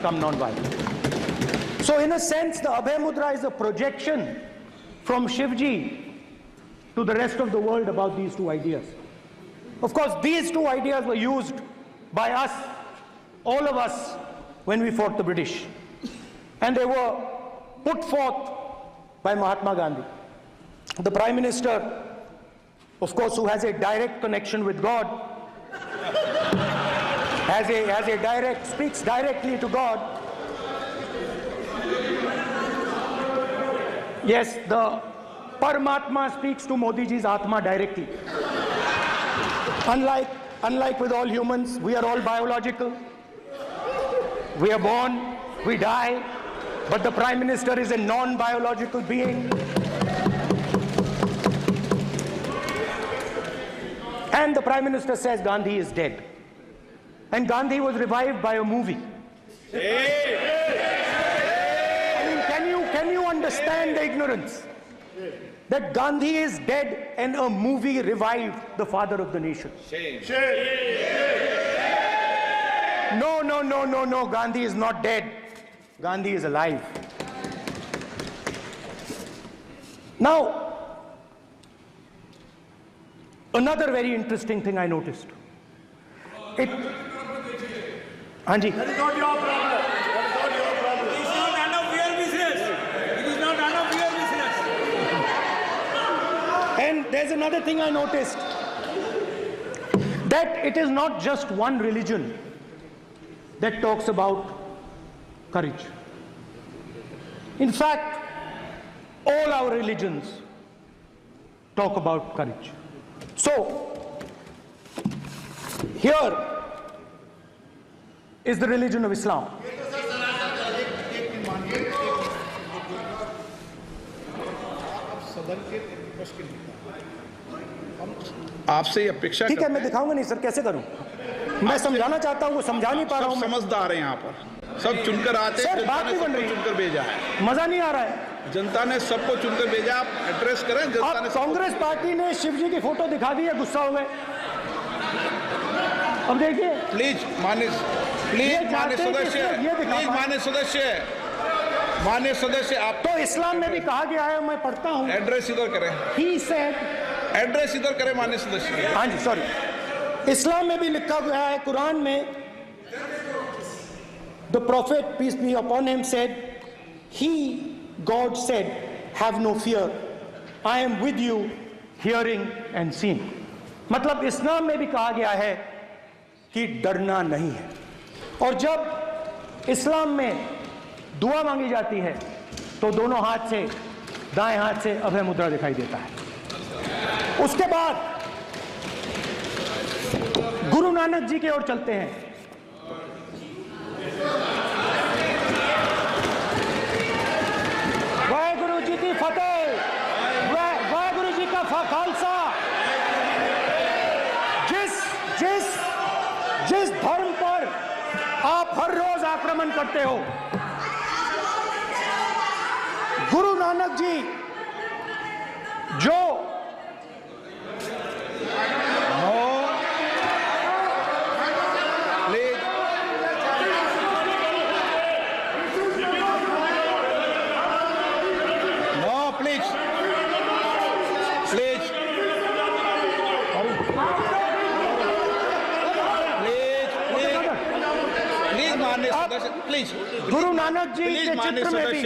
become non-violent. So in a sense, the Abhay Mudra is a projection from Shivji to the rest of the world about these two ideas. Of course, these two ideas were used by us, all of us, when we fought the British. And they were put forth by Mahatma Gandhi. The Prime Minister, of course, who has a direct connection with God, speaks directly to God. Yes, the Paramatma speaks to Modi ji's Atma directly. Unlike with all humans, we are all biological. We are born, we die, but the Prime Minister is a non-biological being. And the Prime Minister says Gandhi is dead. And Gandhi was revived by a movie. Can you understand the ignorance? That Gandhi is dead and a movie revived the father of the nation. No, Gandhi is not dead. Gandhi is alive. Now, another very interesting thing I noticed. Anji. That is not your problem. That is not your problem. It is not none of your business. It is not none of your business. And there's another thing I noticed. That it is not just one religion that talks about courage. In fact, all our religions talk about courage. So, here is the religion of Islam. आपसे अपेक्षा ठीक है, मैं दिखाऊंगा नहीं sir, कैसे करूं? मैं समझाना चाहता हूं, वो समझा नहीं पा रहा हूं। समझदार है यहाँ पर, सब चुनकर आते हैं, बात नहीं बन रही, चुनकर भेजा है, मजा नहीं आ रहा है। जनता ने सबको चुनकर भेजा, आप एड्रेस करें। जनता ने, कांग्रेस पार्टी ने शिवजी की फोटो दिखा दी है, गुस्सा हो गए। अब देखिए, प्लीज मान्य सदस्य, आप तो इस्लाम में भी कहा गया है, मैं पढ़ता हूँ। एड्रेस इधर करें। He said, एड्रेस इधर करें मान्य सदस्य। हाँ जी, सॉरी। इस्लाम में भी लिखा गया है, कुरान में, the prophet peace be upon him said, God said, have no fear, I am with you, hearing and seeing. मतलब इस्लाम में भी कहा गया है कि डरना नहीं है। और जब इस्लाम में दुआ मांगी जाती है तो दोनों हाथ से, दाएं हाथ से अभय मुद्रा दिखाई देता है। उसके बाद गुरु नानक जी की ओर चलते हैं। वाहेगुरु जी की फतेह, वाहेगुरु जी का खालसा। जिस धर्म पर आप हर रोज आक्रमण करते हो, गुरु नानक जी जो प्लीज गुरु नानक जी के चित्र में भी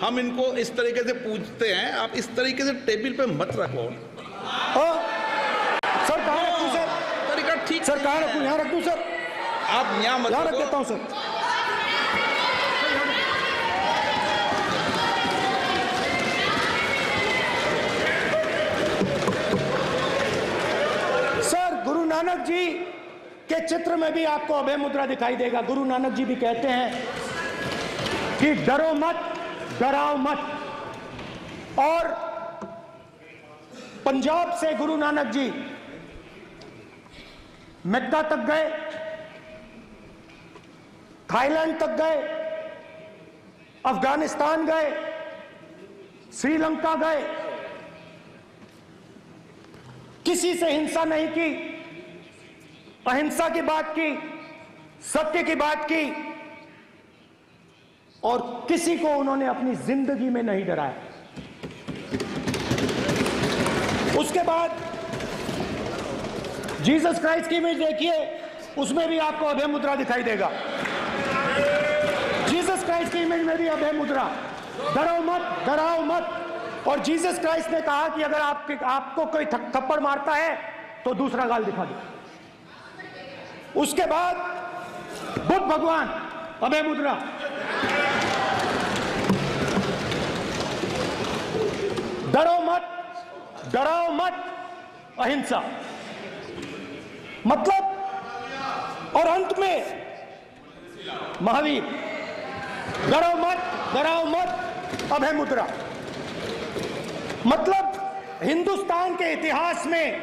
हम इनको इस तरीके से पूछते हैं, आप इस तरीके से टेबल पे मत रखो। सर कहाँ रखूं सर? तरीका ठीक, सर कहाँ रखूं? यहाँ रख दूं सर? आप यहाँ मत रख देता हूँ सर। सर गुरु नानक जी के चित्र में भी आपको अभय मुद्रा दिखाई देगा। गुरु नानक जी भी कहते हैं कि डरो मत, डराओ मत। और पंजाब से गुरु नानक जी मक्का तक गए, थाईलैंड तक गए, अफगानिस्तान गए, श्रीलंका गए, किसी से हिंसा नहीं की, अहिंसा की बात की, सत्य की बात की, और किसी को उन्होंने अपनी जिंदगी में नहीं डराया। उसके बाद जीसस क्राइस्ट की इमेज देखिए, उसमें भी आपको अभय मुद्रा दिखाई देगा। जीसस क्राइस्ट की इमेज में भी अभय मुद्रा, डरो मत, डराओ मत। और जीसस क्राइस्ट ने कहा कि अगर आपको कोई थप्पड़ मारता है तो दूसरा गाल दिखा दो। उसके बाद बुद्ध भगवान, अभय मुद्रा। डरो मत, डराओ मत, अहिंसा। मतलब, और अंत में महावीर, डरो मत, डराओ मत, अभय मुद्रा। मतलब हिंदुस्तान के इतिहास में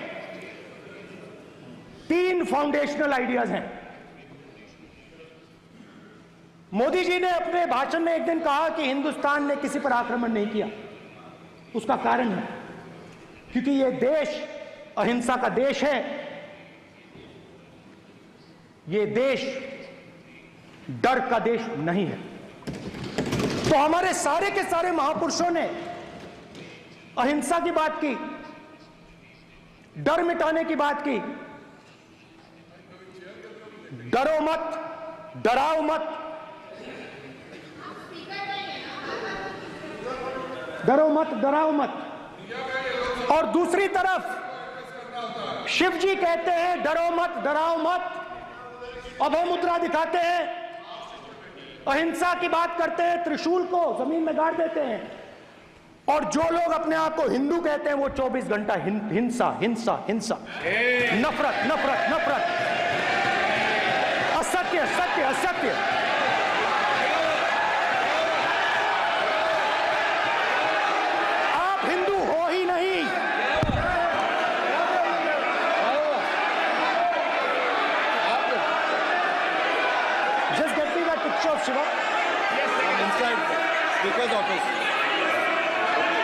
3 फाउंडेशनल आइडियाज हैं। मोदी जी ने अपने भाषण में एक दिन कहा कि हिंदुस्तान ने किसी पर आक्रमण नहीं किया। उसका कारण है क्योंकि यह देश अहिंसा का देश है। यह देश डर का देश नहीं है। तो हमारे सारे के सारे महापुरुषों ने अहिंसा की बात की, डर मिटाने की बात की। डरो मत, डराओ मत, डरो मत, डराओ मत। और दूसरी तरफ शिव जी कहते हैं डरो मत, डराओ मत, अभय मुद्रा दिखाते हैं, अहिंसा की बात करते हैं, त्रिशूल को जमीन में गाड़ देते हैं। और जो लोग अपने आप को हिंदू कहते हैं वो 24 घंटा हिंसा, हिंसा, हिंसा, नफरत, नफरत, नफरत, असत्य, सत्य, असत्य। आप हिंदू हो ही नहीं। Just get me that picture of Shiva. inside speaker's office.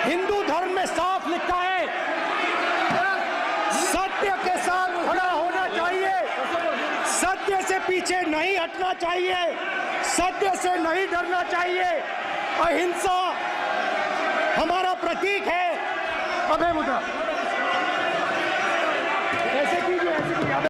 Hindu धर्म में साफ लिखा है, सत्य के साथ खड़ा होना चाहिए, सत्य से पीछे नहीं हटना चाहिए, सत्य से नहीं डरना चाहिए। अहिंसा हमारा प्रतीक है। अभय मुद्रा ऐसे